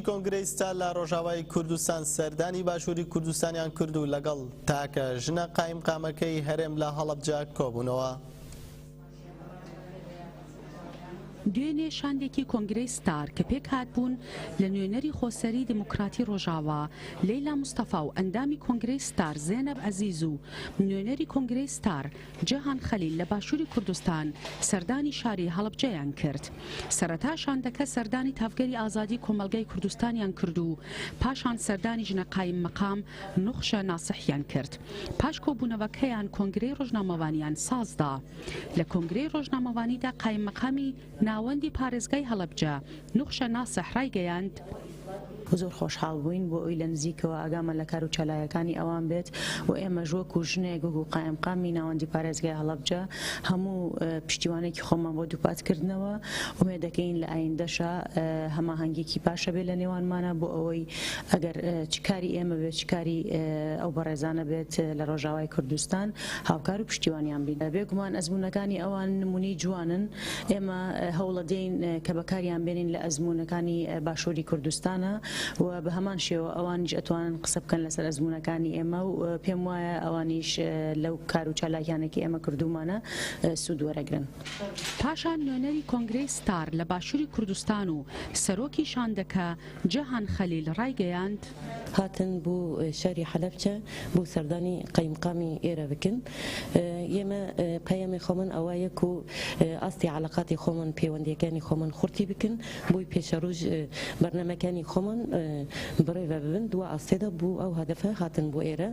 کۆنگرەیستا لە ڕۆژاوای کوردستان سەردانی باشووری کوردستانیان کرد و لەگەڵ تاکە ژنە قایمقامەکەی هەرێم لە هەڵەبجە کۆبوونەوە. دوێنێ شاندێکی کۆنگرەی ستار کە پێک هاتبوون لە نوێنەری خۆسەری دموکراتی ڕۆژاوا لەیلا موستەفا و ئەندامی کۆنگرەی ستار زێنەب عەزیز و نوێنەری کۆنگرەی ستار جەهان خەلیل لە باشووری کوردستان سەردانی شاری هەڵەبجەیان کرد. سەرەتا شاندەکە سەردانی تافگەری ئازادی کۆمەلگای کوردستانیان کرد و پاشان سەردانی ژنە قایم مەقام نوخشە ناسحیان کرد. پاش کۆبوونەوەکەیان کۆنگرەی ڕۆژنامەوانیان سازدا. لە کۆنگرەی ڕۆژنامەوانیدا قایم مەقامی ناوەندی پارێزگای هەڵەبجە نوخشە ناسح ڕایگەیاند زۆر خۆشحاڵ بووین بۆ ئەوی لە نزیکەوە ئاگامان لە کار و چالایەکانی ئەوان بێت و ئێمە ژوەک و ژنێک و قایمقامی ناوەندی پارێزگای هەڵەبجە هەموو پشتیوانێکی خۆمان بۆ دووپاتکردنەوە ومێدەکەین لە ئایندەشە هەماهەنگێکی پاشە بێت لە نێوانمانە بۆ ئەوەی ئەگەر چکاری ئێمە بێت چکاری ئەو بەڕێزانە بێت لە ڕۆژاوای کوردستان هاوکار و پشتیوانیان بین. بێگومان ئەزمونەکانی ئەوان نمونەی جوانن. ئێمە هەوڵە دێین کە بەکاریان بێنین لە ئەزمونەکانی باشووری کوردستانە و بە هەمان شێوە ئەوانیش ئەتوانن قسە بکەن لەسەر ئەزمونەکانی ئێمە و پێم وایە ئەوانیش لەو کار و چالاکیانێکی ئێمە کردومانە سوود وەرەگرن. پاشان نوێنەری کۆنگرەی ستار لە باشووری کوردستان و سەرۆکی شاندەکە جەهان خەلیل ڕایگەیاند هاتن بۆ شاری حەلەبجە بۆ سەردانی قایمقامی ئێرە بکن. ئێمە پەیامی خۆمان ئەوایە و ئاستی عەلاقاتی خۆمان پەیوەندیەکانی خۆمان خورتی بکن بۆی پێشەڕۆژ بەرنامەکانی خۆمان بڕێوە ببن دووە ئاستێدا بوو ئەو هەدەفە هاتن بۆ ئێرە.